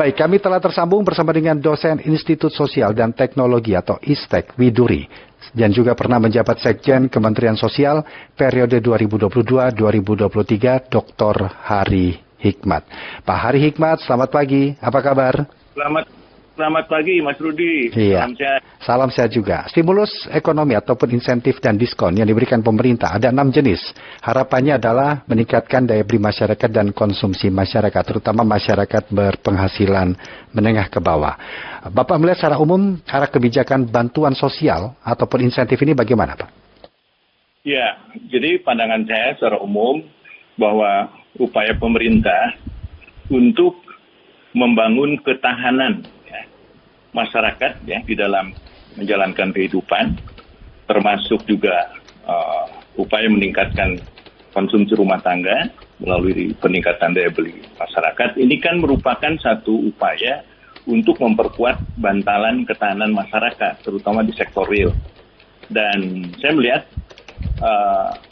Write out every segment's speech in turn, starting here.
Baik, kami telah tersambung bersama dengan dosen Institut Sosial dan Teknologi atau ISTEK Widuri dan juga pernah menjabat Sekjen Kementerian Sosial periode 2022-2023, Dr. Hari Hikmat. Pak Hari Hikmat, selamat pagi. Apa kabar? Selamat pagi, Mas Rudi. Iya. Salam sehat juga. Stimulus ekonomi ataupun insentif dan diskon yang diberikan pemerintah ada 6 jenis. Harapannya adalah meningkatkan daya beli masyarakat dan konsumsi masyarakat, terutama masyarakat berpenghasilan menengah ke bawah. Bapak melihat secara umum arah kebijakan bantuan sosial ataupun insentif ini bagaimana, Pak? Ya, jadi pandangan saya secara umum bahwa upaya pemerintah untuk membangun ketahanan masyarakat ya di dalam menjalankan kehidupan, termasuk juga upaya meningkatkan konsumsi rumah tangga melalui peningkatan daya beli masyarakat. Ini kan merupakan satu upaya untuk memperkuat bantalan ketahanan masyarakat, terutama di sektor real. Dan saya melihat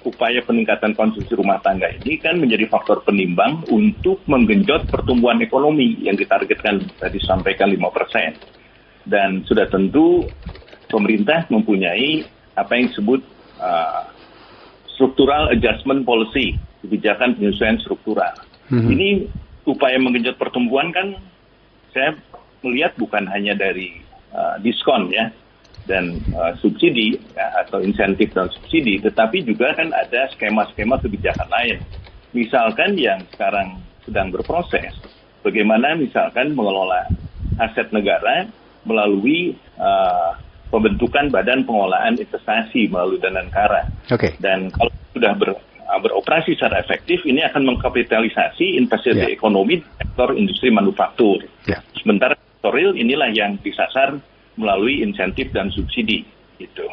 upaya peningkatan konsumsi rumah tangga ini kan menjadi faktor penimbang untuk menggenjot pertumbuhan ekonomi yang ditargetkan tadi sampaikan 5%. Dan sudah tentu pemerintah mempunyai apa yang disebut structural adjustment policy, kebijakan penyesuaian struktural. Ini upaya menggenjot pertumbuhan kan saya melihat bukan hanya dari diskon ya dan subsidi ya, atau insentif dan subsidi, tetapi juga kan ada skema-skema kebijakan lain. Misalkan yang sekarang sedang berproses, bagaimana misalkan mengelola aset negara melalui pembentukan badan pengelolaan investasi melalui dana negara. Dan kalau sudah beroperasi secara efektif, ini akan mengkapitalisasi investasi ekonomi di sektor industri manufaktur. Sementara sektor real inilah yang disasar melalui insentif dan subsidi. Gitu.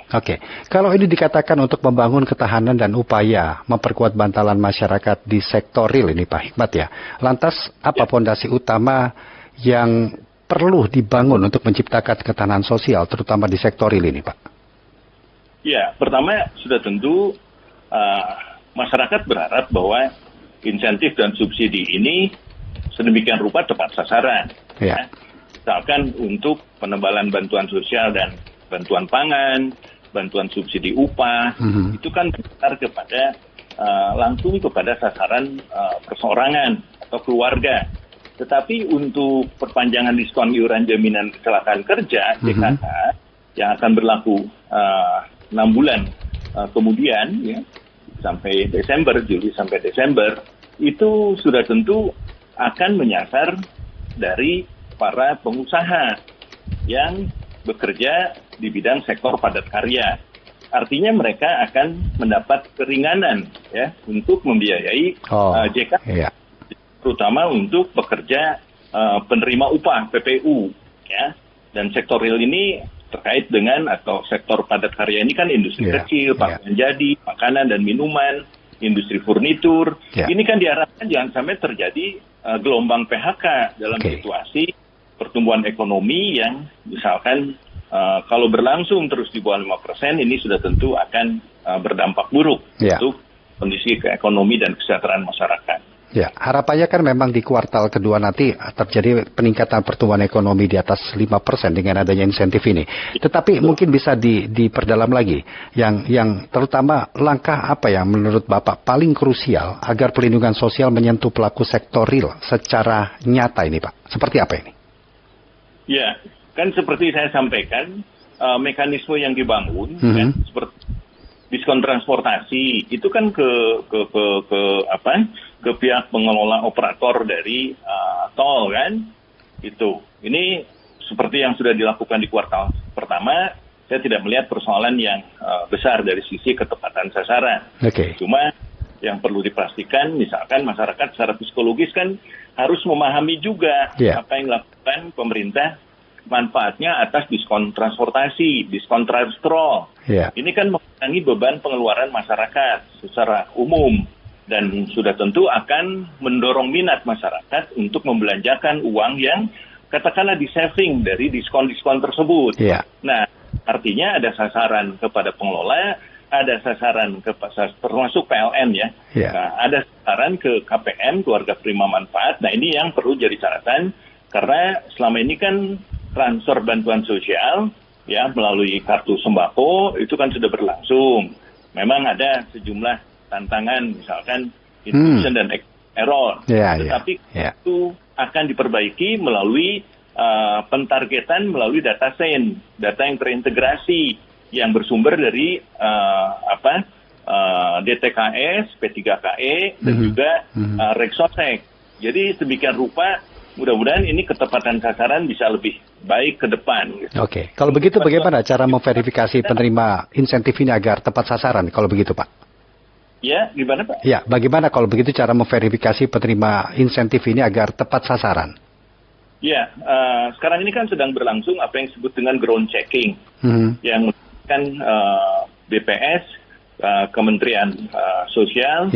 Kalau ini dikatakan untuk membangun ketahanan dan upaya memperkuat bantalan masyarakat di sektor real ini Pak Hikmat ya, lantas apa fondasi utama yang perlu dibangun untuk menciptakan ketahanan sosial, terutama di sektor real ini, Pak? Ya, pertama sudah tentu masyarakat berharap bahwa insentif dan subsidi ini sedemikian rupa tepat sasaran. Ya. Misalkan untuk penebalan bantuan sosial dan bantuan pangan, bantuan subsidi upah, itu kan besar kepada langsung kepada sasaran perseorangan atau keluarga. Tetapi untuk perpanjangan diskon iuran jaminan kecelakaan kerja JKK yang akan berlaku 6 bulan kemudian ya, sampai Desember, Juli sampai Desember, itu sudah tentu akan menyasar dari para pengusaha yang bekerja di bidang sektor padat karya. Artinya mereka akan mendapat keringanan ya untuk membiayai JKK. Terutama untuk pekerja penerima upah PPU ya, dan sektor real ini terkait dengan atau sektor padat karya ini kan industri kecil, pakaian jadi, makanan dan minuman, industri furnitur. Ini kan diharapkan jangan sampai terjadi gelombang PHK dalam situasi pertumbuhan ekonomi yang misalkan kalau berlangsung terus di bawah 5%, ini sudah tentu akan berdampak buruk untuk kondisi ekonomi dan kesejahteraan masyarakat. Ya, harapannya kan memang di kuartal kedua nanti terjadi peningkatan pertumbuhan ekonomi di atas 5% dengan adanya insentif ini. Tetapi mungkin bisa diperdalam lagi, yang terutama langkah apa yang menurut Bapak paling krusial agar perlindungan sosial menyentuh pelaku sektor real secara nyata ini, Pak? Seperti apa ini? Ya, kan seperti saya sampaikan, mekanisme yang dibangun, kan, seperti diskon transportasi itu kan ke pihak pengelola operator dari tol kan, itu. Ini seperti yang sudah dilakukan di kuartal pertama, saya tidak melihat persoalan yang besar dari sisi ketepatan sasaran. Cuma yang perlu dipastikan, misalkan masyarakat secara psikologis kan harus memahami juga apa yang dilakukan pemerintah, manfaatnya atas diskon transportasi, diskon transport. Ini kan mengurangi beban pengeluaran masyarakat secara umum dan sudah tentu akan mendorong minat masyarakat untuk membelanjakan uang yang katakanlah di-saving dari diskon-diskon tersebut. Nah, artinya ada sasaran kepada pengelola, ada sasaran termasuk PLN ya. Nah, ada sasaran ke KPM, keluarga penerima manfaat. Nah, ini yang perlu jadi catatan Karena selama ini kan transfer bantuan sosial ya melalui kartu sembako itu kan sudah berlangsung. Memang ada sejumlah tantangan, misalkan intuition dan error. Tetapi itu akan diperbaiki melalui pentargetan melalui data science, data yang terintegrasi yang bersumber dari DTKS, P3KE dan juga Rexosec. Jadi sedemikian rupa mudah-mudahan ini ketepatan sasaran bisa lebih baik ke depan. Gitu. Oke, kalau begitu bagaimana cara memverifikasi penerima insentif ini agar tepat sasaran kalau begitu Pak? Ya, gimana Pak? Ya, bagaimana kalau begitu cara memverifikasi penerima insentif ini agar tepat sasaran? Ya, sekarang ini kan sedang berlangsung apa yang disebut dengan ground checking, yang melibatkan BPS, Kementerian Sosial,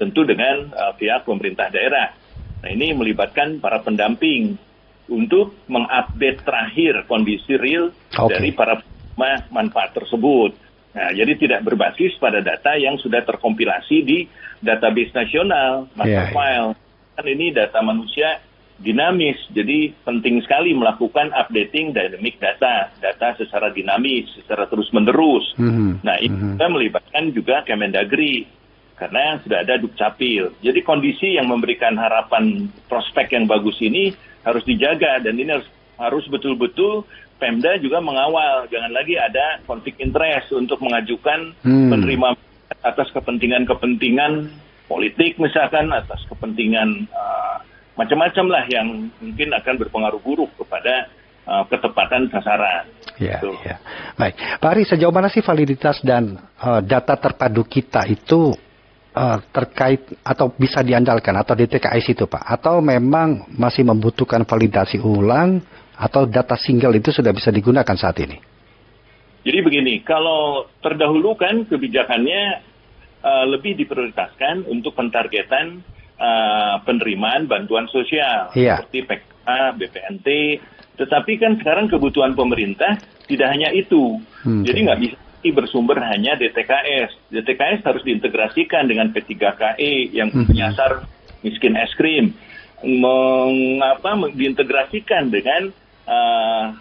tentu dengan pihak pemerintah daerah. Nah, ini melibatkan para pendamping untuk mengupdate terakhir kondisi real dari para penerima manfaat tersebut. Nah, jadi tidak berbasis pada data yang sudah terkompilasi di database nasional, master file. Kan ini data manusia dinamis, jadi penting sekali melakukan updating dynamic data secara dinamis, secara terus-menerus. Nah, ini melibatkan juga Kemendagri, karena sudah ada Dukcapil. Jadi kondisi yang memberikan harapan prospek yang bagus ini harus dijaga, dan ini harus betul-betul Pemda juga mengawal. Jangan lagi ada konflik interest untuk mengajukan penerima atas kepentingan-kepentingan politik misalkan, atas kepentingan macam-macam lah yang mungkin akan berpengaruh buruk kepada ketepatan sasaran. Ya. Baik, Pak Ari, sejauh mana sih validitas dan data terpadu kita itu terkait atau bisa diandalkan atau DTKS itu Pak? Atau memang masih membutuhkan validasi ulang atau data single itu sudah bisa digunakan saat ini? Jadi begini, kalau terdahulu kan kebijakannya lebih diprioritaskan untuk pentargetan penerimaan bantuan sosial seperti PK, BPNT. Tetapi kan sekarang kebutuhan pemerintah tidak hanya itu. Jadi nggak bisa bersumber hanya DTKS. DTKS harus diintegrasikan dengan P3KE yang menyasar miskin es krim. Diintegrasikan dengan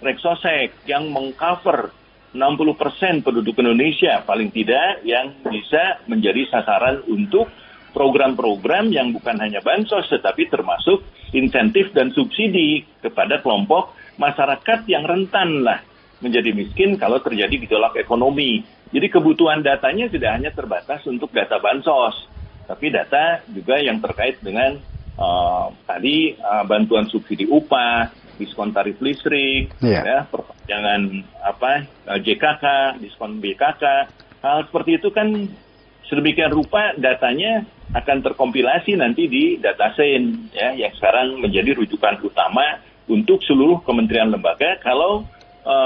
Rexosec yang mengcover 60% penduduk Indonesia paling tidak yang bisa menjadi sasaran untuk program-program yang bukan hanya bansos tetapi termasuk insentif dan subsidi kepada kelompok masyarakat yang rentan lah menjadi miskin kalau terjadi gejolak ekonomi. Jadi kebutuhan datanya tidak hanya terbatas untuk data bansos, tapi data juga yang terkait dengan bantuan subsidi upah, diskon tarif listrik, perpanjangan JKK, diskon BKK. Hal seperti itu kan sedemikian rupa datanya akan terkompilasi nanti di data science yang sekarang menjadi rujukan utama untuk seluruh kementerian lembaga kalau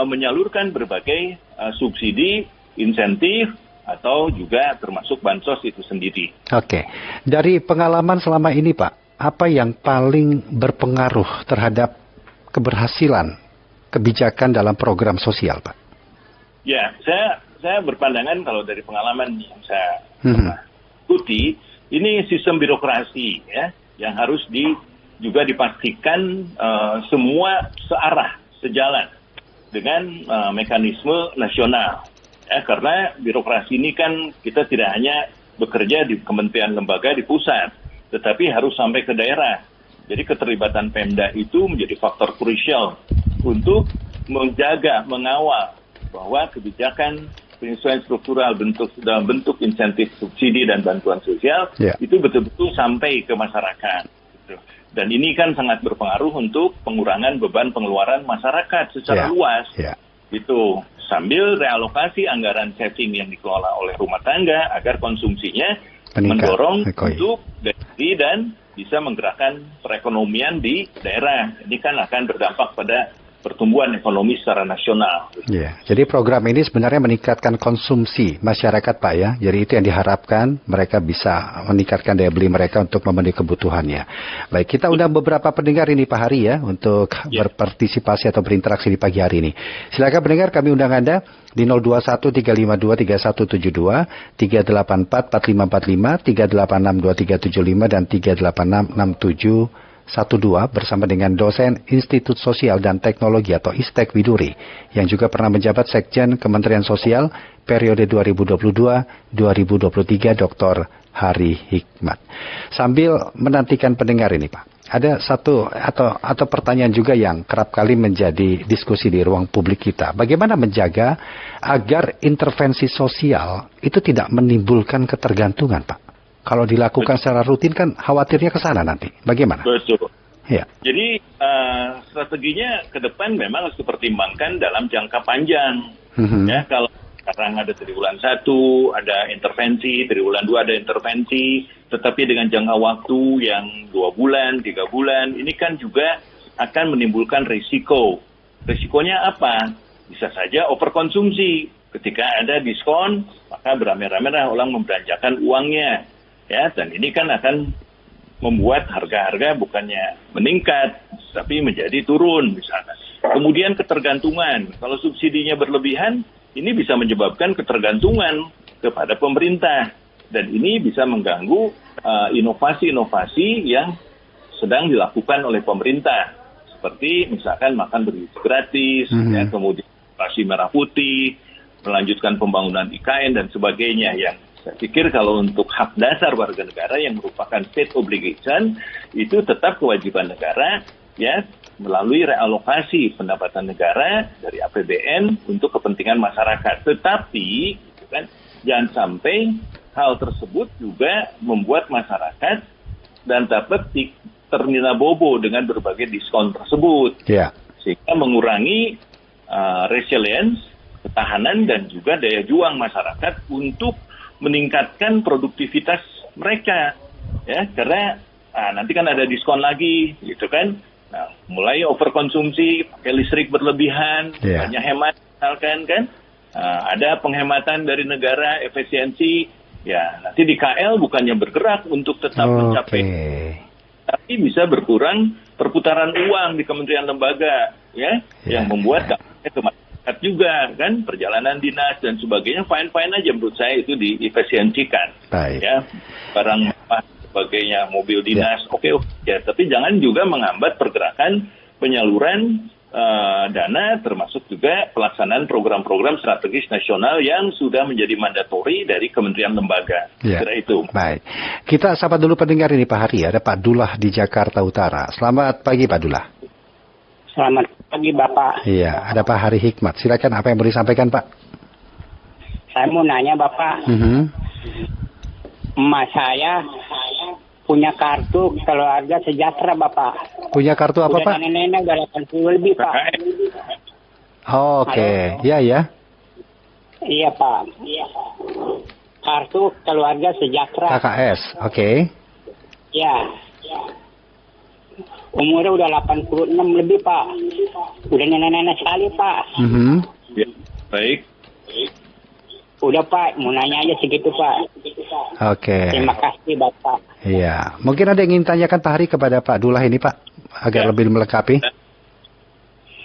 menyalurkan berbagai subsidi, insentif, atau juga termasuk bansos itu sendiri. Oke, dari pengalaman selama ini Pak, apa yang paling berpengaruh terhadap keberhasilan kebijakan dalam program sosial Pak? Ya, saya berpandangan kalau dari pengalaman yang saya ikuti, ini sistem birokrasi yang harus juga dipastikan semua searah, sejalan dengan mekanisme nasional. Karena birokrasi ini kan kita tidak hanya bekerja di kementerian lembaga di pusat, tetapi harus sampai ke daerah. Jadi keterlibatan Pemda itu menjadi faktor krusial untuk menjaga, mengawal bahwa kebijakan penyesuaian struktural dalam bentuk insentif subsidi dan bantuan sosial itu betul-betul sampai ke masyarakat. Dan ini kan sangat berpengaruh untuk pengurangan beban pengeluaran masyarakat secara luas. Itu sambil realokasi anggaran saving yang dikelola oleh rumah tangga agar konsumsinya mendorong untuk daya dan bisa menggerakkan perekonomian di daerah. Ini kan akan berdampak pada pertumbuhan ekonomi secara nasional. Jadi program ini sebenarnya meningkatkan konsumsi masyarakat Pak ya. Jadi itu yang diharapkan mereka bisa meningkatkan daya beli mereka untuk memenuhi kebutuhannya. Baik, kita undang beberapa pendengar ini Pak Hari ya untuk berpartisipasi atau berinteraksi di pagi hari ini. Silakan pendengar, kami undang Anda di 0213523172, 3844545, 3862375 dan 3866712. bersama dengan dosen Institut Sosial dan Teknologi atau ISTEK Widuri yang juga pernah menjabat Sekjen Kementerian Sosial periode 2022-2023 Dr. Hari Hikmat. Sambil menantikan pendengar ini Pak, ada satu atau pertanyaan juga yang kerap kali menjadi diskusi di ruang publik kita. Bagaimana menjaga agar intervensi sosial itu tidak menimbulkan ketergantungan, Pak? Kalau dilakukan secara rutin kan khawatirnya ke sana nanti. Bagaimana? Betul. Ya. Jadi strateginya ke depan memang harus dipertimbangkan dalam jangka panjang. Ya, kalau sekarang ada triwulan 1, ada intervensi, triwulan 2 ada intervensi, tetapi dengan jangka waktu yang 2 bulan, 3 bulan, ini kan juga akan menimbulkan risiko. Risikonya apa? Bisa saja overkonsumsi. Ketika ada diskon, maka beramai-ramai orang membelanjakan uangnya. Ya, dan ini kan akan membuat harga-harga bukannya meningkat, tapi menjadi turun misalnya. Kemudian ketergantungan. Kalau subsidinya berlebihan, ini bisa menyebabkan ketergantungan kepada pemerintah. Dan ini bisa mengganggu inovasi-inovasi yang sedang dilakukan oleh pemerintah. Seperti misalkan makan bergizi gratis, ya, kemudian vaksin merah putih, melanjutkan pembangunan IKN dan sebagainya. Yang saya pikir kalau untuk hak dasar warga negara yang merupakan state obligation, itu tetap kewajiban negara, ya, melalui realokasi pendapatan negara dari APBN untuk kepentingan masyarakat. Tetapi kan, jangan sampai hal tersebut juga membuat masyarakat dan dapat termina bobo dengan berbagai diskon tersebut. Yeah. Sehingga mengurangi resilience, ketahanan dan juga daya juang masyarakat untuk meningkatkan produktivitas mereka. Ya, karena nanti kan ada diskon lagi, gitu kan. Nah, mulai overkonsumsi, pakai listrik berlebihan, banyak hemat, misalkan kan, ada penghematan dari negara, efisiensi, ya nanti di KL bukannya bergerak untuk tetap mencapai, tapi bisa berkurang perputaran uang di kementerian lembaga, ya, yang membuat dampaknya ke masyarakat juga, kan, perjalanan dinas dan sebagainya, fine-fine aja menurut saya itu diefisiensikan, ya, barang sebagainya, mobil dinas, oke, ya, tapi jangan juga menghambat pergerakan penyaluran dana, termasuk juga pelaksanaan program-program strategis nasional yang sudah menjadi mandatori dari kementerian lembaga. Kira itu. Baik, kita sapa dulu pendengar ini Pak Hari, ada Pak Dullah di Jakarta Utara. Selamat pagi Pak Dullah. Selamat pagi Bapak. Iya, ada Pak Hari Hikmat. Silakan, apa yang mau disampaikan Pak? Saya mau nanya Bapak. Emak saya punya kartu keluarga sejahtera Bapak. Punya kartu apa Pak? Nenek-nenek udah 80 lebih Pak. Oke. Ya. Iya Pak. Kartu keluarga sejahtera. KKS, oke. Ya. Umurnya udah 86 lebih Pak. Udah nenek-nenek sekali Pak. Ya, baik. Udah Pak, mau nanya aja segitu Pak. Oke. Terima kasih Bapak. Iya, mungkin ada yang ingin tanyakan Pak Hari kepada Pak Dullah ini Pak, agar lebih melengkapi.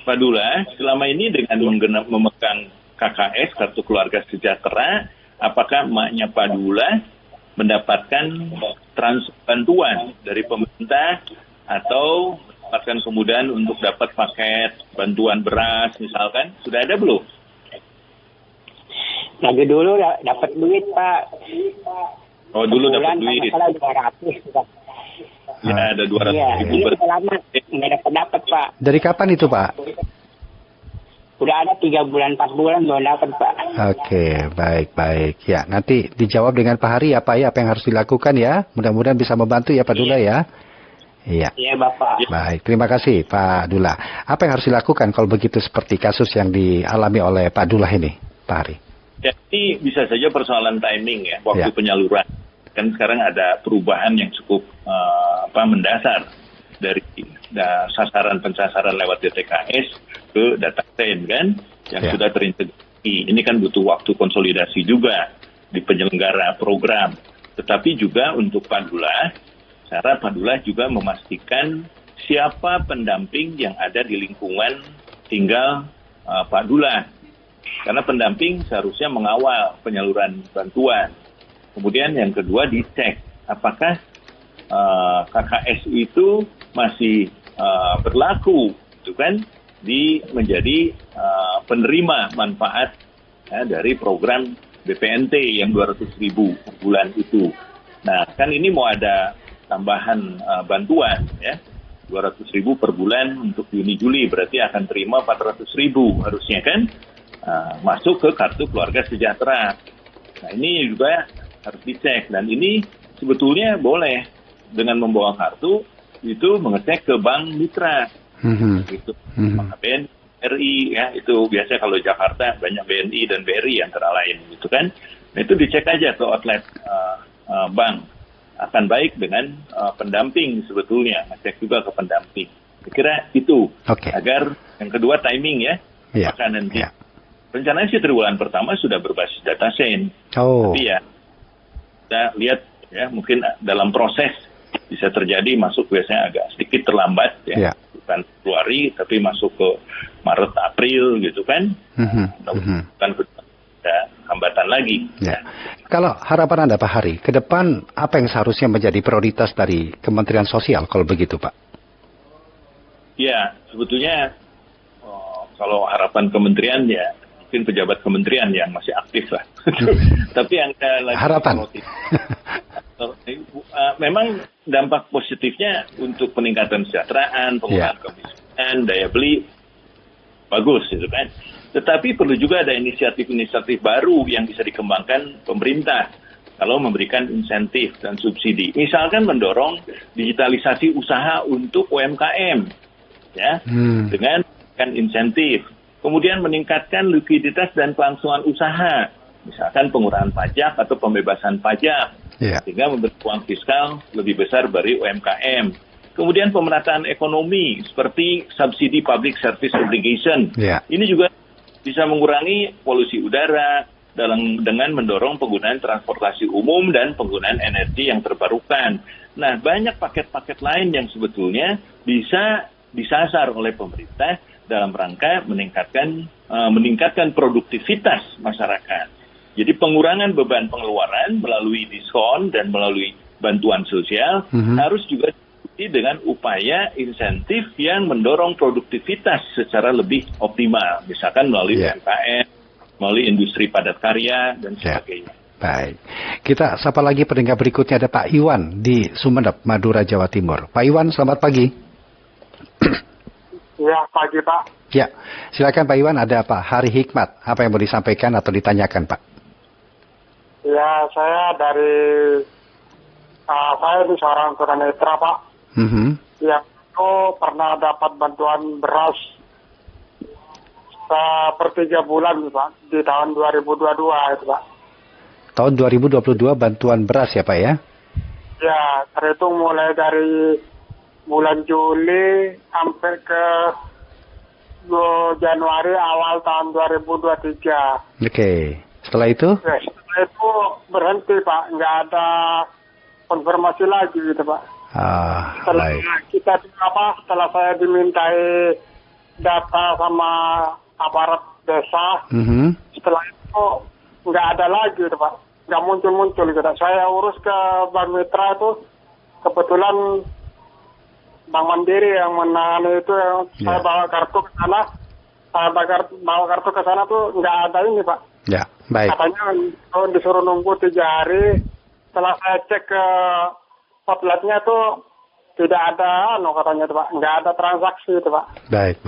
Pak Dullah, selama ini dengan memegang KKS, Kartu Keluarga Sejahtera, apakah emaknya Pak Dullah mendapatkan bantuan dari pemerintah atau mendapatkan kemudahan untuk dapat paket bantuan beras misalkan? Sudah ada belum? Lagi dulu dapat duit Pak. Oh, dulu dapat duit. Kalau 200 Pak. Ya, ada 200 ribu. Ini lama nggak dapat Pak. Dari kapan itu Pak? Udah ada 3 bulan 4 bulan belum dapat Pak. Oke, baik. Ya, nanti dijawab dengan Pak Hari ya Pak ya, apa yang harus dilakukan ya. Mudah-mudahan bisa membantu ya Pak Dullah ya. Iya. Iya Bapak. Baik, terima kasih Pak Dullah. Apa yang harus dilakukan kalau begitu seperti kasus yang dialami oleh Pak Dullah ini, Pak Hari? Ya, ini bisa saja persoalan timing ya, waktu penyaluran. Kan sekarang ada perubahan yang cukup mendasar dari sasaran pensasaran lewat DTKS ke data sen kan, yang sudah terintegrasi. Ini kan butuh waktu konsolidasi juga di penyelenggara program. Tetapi juga untuk Pak Dullah, cara Pak Dullah juga memastikan siapa pendamping yang ada di lingkungan tinggal Pak Dullah. Karena pendamping seharusnya mengawal penyaluran bantuan. Kemudian yang kedua dicek apakah KKS itu masih berlaku, itu kan, menjadi penerima manfaat dari program BPNT yang 200.000 per bulan itu. Nah, kan ini mau ada tambahan bantuan ya, 200.000 per bulan untuk Juni-Juli, berarti akan terima 400.000 harusnya kan, masuk ke kartu keluarga sejahtera. Nah, ini juga harus dicek, dan ini sebetulnya boleh dengan membawa kartu itu mengecek ke bank mitra, gitu, BNI ya, itu biasanya kalau Jakarta banyak BNI dan BRI antara lain, gitu kan. Nah, itu dicek aja ke outlet bank, akan baik dengan pendamping sebetulnya, ngecek juga ke pendamping. Saya kira itu, agar yang kedua timing ya, maka nanti rencananya sih triwulan pertama sudah berbasis data sen, tapi ya kita lihat ya, mungkin dalam proses bisa terjadi masuk biasanya agak sedikit terlambat ya, bukan Februari tapi masuk ke Maret April gitu kan, bukan ada hambatan lagi. Ya. Kalau harapan Anda Pak Hari, ke depan apa yang seharusnya menjadi prioritas dari Kementerian Sosial kalau begitu Pak? Ya, sebetulnya kalau harapan kementerian ya mungkin pejabat kementerian yang masih aktif lah. Tapi yang lagi harapan. Memang dampak positifnya untuk peningkatan kesejahteraan, pengurangan kemiskinan, daya beli bagus gitu kan. Tetapi perlu juga ada inisiatif-inisiatif baru yang bisa dikembangkan pemerintah kalau memberikan insentif dan subsidi. Misalkan mendorong digitalisasi usaha untuk UMKM ya, dengan insentif. Kemudian meningkatkan likuiditas dan kelangsungan usaha, misalkan pengurangan pajak atau pembebasan pajak, sehingga memberi uang fiskal lebih besar bagi UMKM. Kemudian pemerataan ekonomi seperti subsidi public service obligation. Ini juga bisa mengurangi polusi udara dengan mendorong penggunaan transportasi umum dan penggunaan energi yang terbarukan. Nah, banyak paket-paket lain yang sebetulnya bisa disasar oleh pemerintah dalam rangka meningkatkan produktivitas masyarakat. Jadi pengurangan beban pengeluaran melalui diskon dan melalui bantuan sosial harus juga diikuti dengan upaya insentif yang mendorong produktivitas secara lebih optimal, misalkan melalui UMKM, melalui industri padat karya dan sebagainya. Baik, kita sapa lagi pendengar berikutnya, ada Pak Iwan di Sumeneb, Madura, Jawa Timur. Pak Iwan, selamat pagi. Ya, pagi Pak. Ya, silakan Pak Iwan, ada Pak Hari Hikmat. Apa yang mau disampaikan atau ditanyakan Pak? Ya, saya di seorang tunanetra Pak. Yang itu pernah dapat bantuan beras per 3 bulan Pak, di tahun 2022 itu Pak. Tahun 2022 bantuan beras ya Pak ya? Ya, terhitung mulai dari bulan Juli sampai ke Januari awal tahun 2023. Oke. Setelah itu? Ya, setelah itu berhenti Pak, nggak ada konfirmasi lagi gitu Pak. Setelah saya dimintai data sama aparat desa, setelah itu nggak ada lagi gitu Pak, nggak muncul gitu. Saya urus ke Bank Mitra itu, kebetulan Bank Mandiri yang menangani itu, saya bawa kartu ke sana, tuh nggak ada ini Pak. Ya, baik. Katanya disuruh nunggu 3 hari. Setelah saya cek ke outletnya tuh tidak ada, katanya tuh Pak, nggak ada transaksi itu Pak. Baik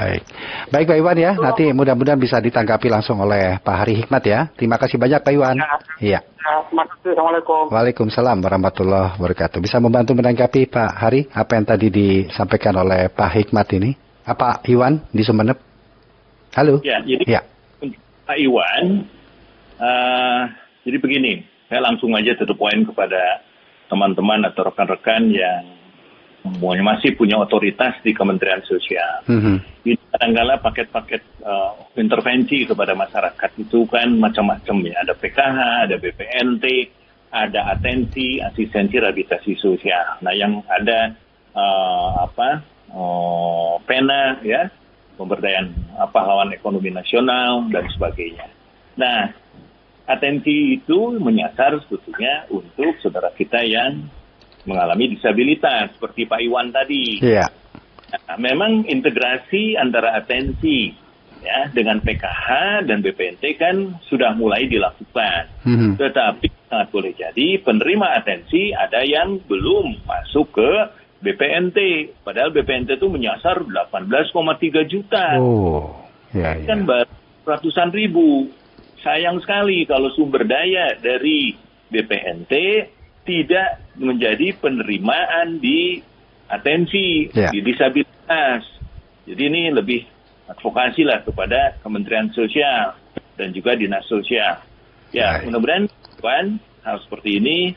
Pak Iwan ya. Nanti mudah-mudahan bisa ditanggapi langsung oleh Pak Hari Hikmat ya. Terima kasih banyak Pak Iwan. Iya. Terima kasih. Assalamualaikum. Waalaikumsalam warahmatullahi wabarakatuh. Bisa membantu menanggapi Pak Hari apa yang tadi disampaikan oleh Pak Hikmat ini? Pak Iwan di Sumeneb. Halo. Ya, jadi Pak Iwan, jadi begini, saya langsung aja to the point kepada teman-teman atau rekan-rekan yang masih punya otoritas di Kementerian Sosial. Ini kadang-kala paket-paket intervensi kepada masyarakat itu kan macam-macam ya. Ada PKH, ada BPNT, ada atensi, asistensi rehabilitasi sosial. Nah, yang ada PENA ya, pemberdayaan pahlawan ekonomi nasional dan sebagainya. Nah, atensi itu menyasar sebetulnya untuk saudara kita yang mengalami disabilitas seperti Pak Iwan tadi. Iya. Nah, memang integrasi antara atensi ya dengan PKH dan BPNT kan sudah mulai dilakukan. Tetapi sangat boleh jadi penerima atensi ada yang belum masuk ke BPNT. Padahal BPNT itu menyasar 18,3 juta. Kan baru ratusan ribu. Sayang sekali kalau sumber daya dari BPNT tidak menjadi penerimaan di atensi, di disabilitas. Jadi ini lebih advokasi lah kepada Kementerian Sosial dan juga Dinas Sosial. Ya, mudah-mudahan hal seperti ini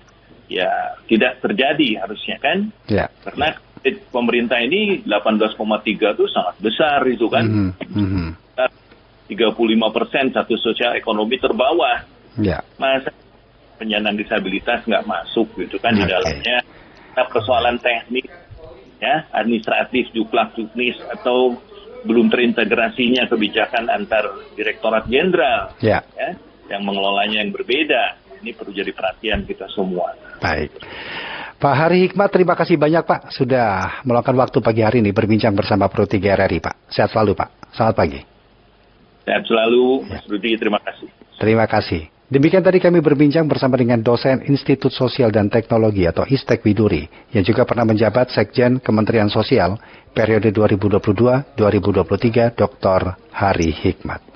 ya tidak terjadi harusnya kan. Karena pemerintah ini 18,3 itu sangat besar itu kan. 35% status sosial ekonomi terbawah. Masa penyandang disabilitas nggak masuk gitu kan di dalamnya. Nah, persoalan teknis, ya, administratif, juklak-juknis atau belum terintegrasinya kebijakan antar Direktorat Jenderal, ya, yang mengelolanya yang berbeda. Ini perlu jadi perhatian kita semua. Baik. Pak Hari Hikmat, terima kasih banyak Pak sudah meluangkan waktu pagi hari ini berbincang bersama Pro 3 RRI Pak. Sehat selalu Pak. Selamat pagi. Sehat selalu, Mas Rudi. Terima kasih. Terima kasih. Demikian tadi kami berbincang bersama dengan dosen Institut Sosial dan Teknologi atau ISTEK Widuri yang juga pernah menjabat Sekjen Kementerian Sosial periode 2022-2023, Dr. Hari Hikmat.